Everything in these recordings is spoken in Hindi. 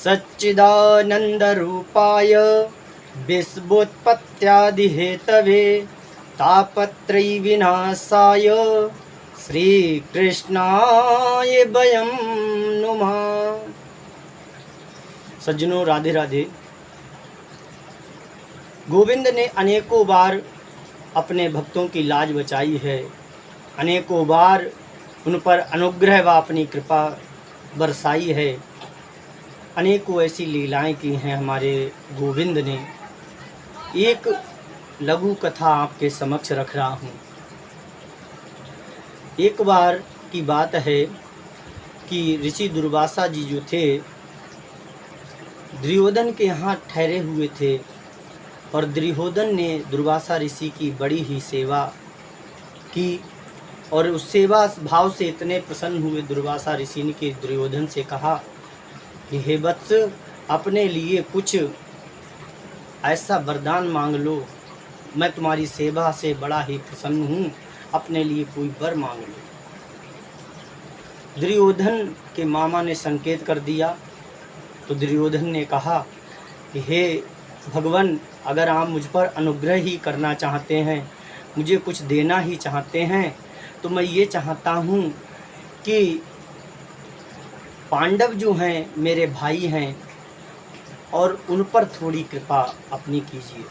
सच्चिदानन्दरूपाय विश्वोत्पत्त्यादिहेतवे तापत्रयविनाशाय श्रीकृष्णाय वयं नुमः। सज्जनों, राधे राधे। गोविंद ने अनेकों बार अपने भक्तों की लाज बचाई है, अनेकों बार उन पर अनुग्रह व अपनी कृपा बरसाई है, अनेकों ऐसी लीलाएं की हैं हमारे गोविंद ने। एक लघु कथा आपके समक्ष रख रहा हूँ। एक बार की बात है कि ऋषि दुर्वासा जी जो थे, दुर्योधन के यहाँ ठहरे हुए थे और दुर्योधन ने दुर्वासा ऋषि की बड़ी ही सेवा की और उस सेवा भाव से इतने प्रसन्न हुए दुर्वासा ऋषि ने कि दुर्योधन से कहा कि हे वत्स, अपने लिए कुछ ऐसा वरदान मांग लो, मैं तुम्हारी सेवा से बड़ा ही प्रसन्न हूँ, अपने लिए कोई वर मांग लो। दुर्योधन के मामा ने संकेत कर दिया तो दुर्योधन ने कहा कि हे भगवान, अगर आप मुझ पर अनुग्रह ही करना चाहते हैं, मुझे कुछ देना ही चाहते हैं, तो मैं ये चाहता हूँ कि पांडव जो हैं मेरे भाई हैं और उन पर थोड़ी कृपा अपनी कीजिए।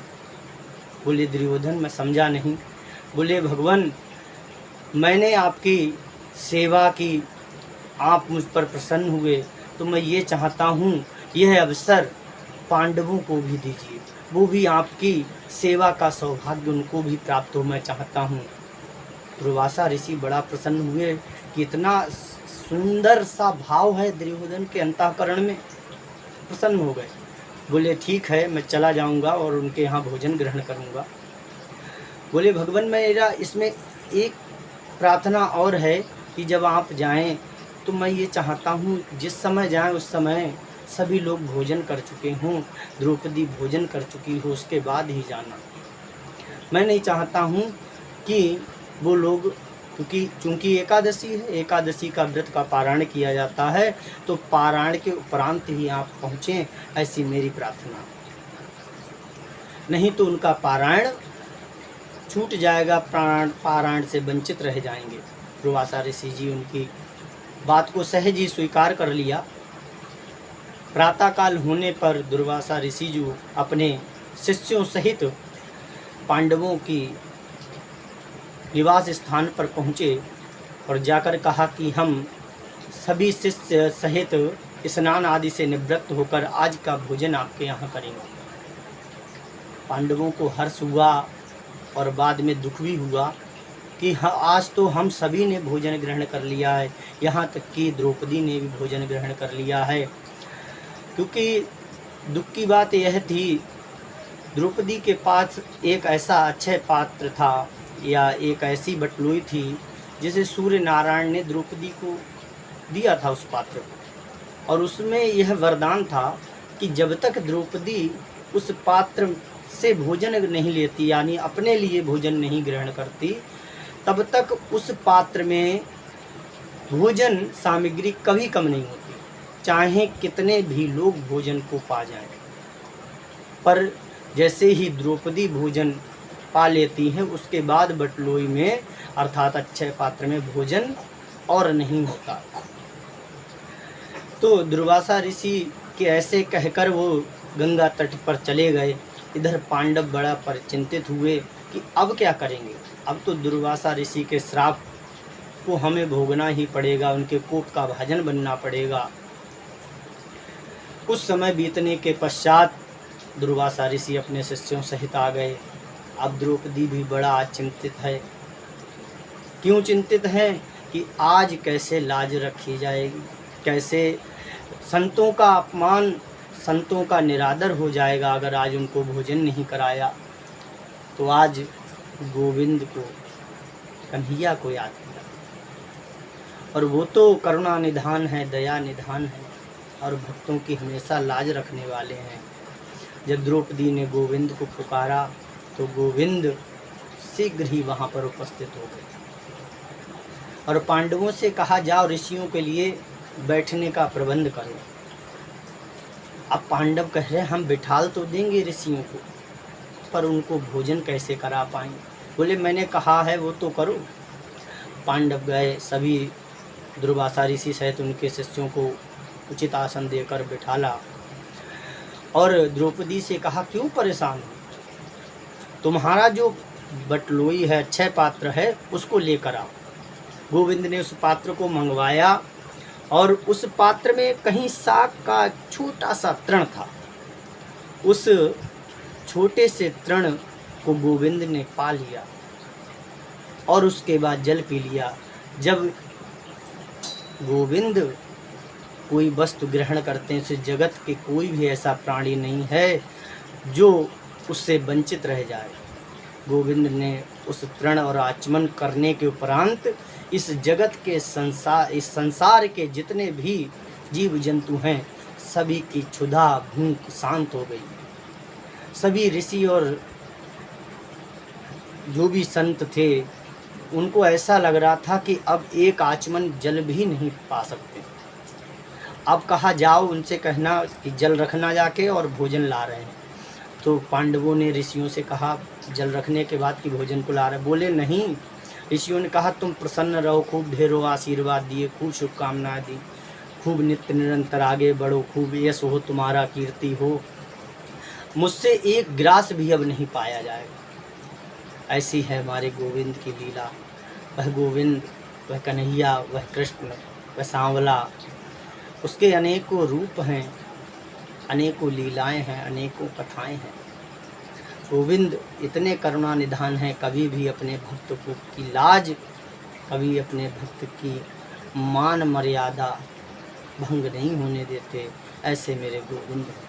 बोले दुर्योधन, मैं समझा नहीं। बोले भगवान, मैंने आपकी सेवा की, आप मुझ पर प्रसन्न हुए, तो मैं ये चाहता हूँ यह अवसर पांडवों को भी दीजिए, वो भी आपकी सेवा का सौभाग्य उनको भी प्राप्त हो, मैं चाहता हूँ। दुर्वासा ऋषि बड़ा प्रसन्न हुए कि इतना सुंदर सा भाव है दुर्योधन के अंतःकरण में, प्रसन्न हो गए। बोले ठीक है, मैं चला जाऊंगा और उनके यहाँ भोजन ग्रहण करूंगा। बोले भगवान, मेरा इसमें एक प्रार्थना और है कि जब आप जाएं तो मैं ये चाहता हूँ जिस समय जाएं उस समय सभी लोग भोजन कर चुके हों, द्रौपदी भोजन कर चुकी हो, उसके बाद ही जाना। मैं नहीं चाहता हूँ कि वो लोग, चूँकि एकादशी है, एकादशी का व्रत का पारायण किया जाता है, तो पारायण के उपरांत ही आप पहुँचें, ऐसी मेरी प्रार्थना। नहीं तो उनका पारायण छूट जाएगा, पारायण से वंचित रह जाएंगे। दुर्वासा ऋषि जी उनकी बात को सहज ही स्वीकार कर लिया। प्रातःकाल होने पर दुर्वासा ऋषि जी अपने शिष्यों सहित पांडवों की निवास स्थान पर पहुँचे और जाकर कहा कि हम सभी शिष्य सहित स्नान आदि से निवृत्त होकर आज का भोजन आपके यहाँ करेंगे। पांडवों को हर्ष हुआ और बाद में दुख भी हुआ कि हाँ, आज तो हम सभी ने भोजन ग्रहण कर लिया है, यहाँ तक कि द्रौपदी ने भी भोजन ग्रहण कर लिया है। क्योंकि दुख की बात यह थी, द्रौपदी के पास एक ऐसा अक्षय पात्र था या एक ऐसी बटलोई थी जिसे सूर्य नारायण ने द्रौपदी को दिया था उस पात्र को, और उसमें यह वरदान था कि जब तक द्रौपदी उस पात्र से भोजन नहीं लेती, यानी अपने लिए भोजन नहीं ग्रहण करती, तब तक उस पात्र में भोजन सामग्री कभी कम नहीं होती, चाहे कितने भी लोग भोजन को पा जाएं। पर जैसे ही द्रौपदी भोजन पा लेती हैं, उसके बाद बटलोई में अर्थात अक्षय पात्र में भोजन और नहीं होता। तो दुर्वासा ऋषि के ऐसे कहकर वो गंगा तट पर चले गए। इधर पांडव बड़ा चिंतित हुए कि अब क्या करेंगे, अब तो दुर्वासा ऋषि के श्राप को हमें भोगना ही पड़ेगा, उनके कोप का भाजन बनना पड़ेगा। कुछ समय बीतने के पश्चात दुर्वासा ऋषि अपने शिष्यों सहित आ गए। अब द्रौपदी भी बड़ा चिंतित है। क्यों चिंतित है कि आज कैसे लाज रखी जाएगी, कैसे संतों का अपमान, संतों का निरादर हो जाएगा अगर आज उनको भोजन नहीं कराया। तो आज गोविंद को, कन्हैया को याद किया, और वो तो करुणा निधान है, दया निधान है और भक्तों की हमेशा लाज रखने वाले हैं। जब द्रौपदी ने गोविंद को पुकारा तो गोविंद शीघ्र ही वहाँ पर उपस्थित हो गए और पांडवों से कहा, जाओ ऋषियों के लिए बैठने का प्रबंध करो। अब पांडव कह रहे हम बिठाल तो देंगे ऋषियों को, पर उनको भोजन कैसे करा पाएंगे। बोले मैंने कहा है वो तो करो। पांडव गए, सभी दुर्वासा ऋषि सहित उनके शिष्यों को उचित आसन देकर बिठाला और द्रौपदी से कहा क्यों परेशान हो, तुम्हारा जो बटलोई है, अक्षय पात्र है, उसको लेकर आओ। गोविंद ने उस पात्र को मंगवाया और उस पात्र में कहीं साग का छोटा सा तृण था। उस छोटे से तृण को गोविंद ने पा लिया और उसके बाद जल पी लिया। जब गोविंद कोई वस्तु ग्रहण करते हैं, इस जगत के कोई भी ऐसा प्राणी नहीं है जो उससे वंचित रह जाए। गोविंद ने उस तृण और आचमन करने के उपरांत इस जगत के इस संसार के जितने भी जीव जंतु हैं, सभी की क्षुधा भूख शांत हो गई। सभी ऋषि और जो भी संत थे, उनको ऐसा लग रहा था कि अब एक आचमन जल भी नहीं पा सकते। अब कहा जाओ उनसे कहना कि जल रखना जाके और भोजन ला रहे हैं। तो पांडवों ने ऋषियों से कहा जल रखने के बाद कि भोजन को ला रहे। बोले नहीं। ऋषियों ने कहा तुम प्रसन्न रहो, खूब ढेरों आशीर्वाद दिए, खूब शुभकामनाएं दी, खूब नित्य निरंतर आगे बढ़ो, खूब यश हो तुम्हारा, कीर्ति हो, मुझसे एक ग्रास भी अब नहीं पाया जाएगा। ऐसी है हमारे गोविंद की लीला। वह गोविंद, वह कन्हैया, वह कृष्ण, वह सांवला, उसके अनेकों रूप हैं, अनेकों लीलाएं हैं, अनेकों कथाएं हैं। गोविंद इतने करुणा निधान हैं, कभी भी अपने भक्त को की लाज, कभी अपने भक्त की मान मर्यादा भंग नहीं होने देते। ऐसे मेरे गोविंद हैं।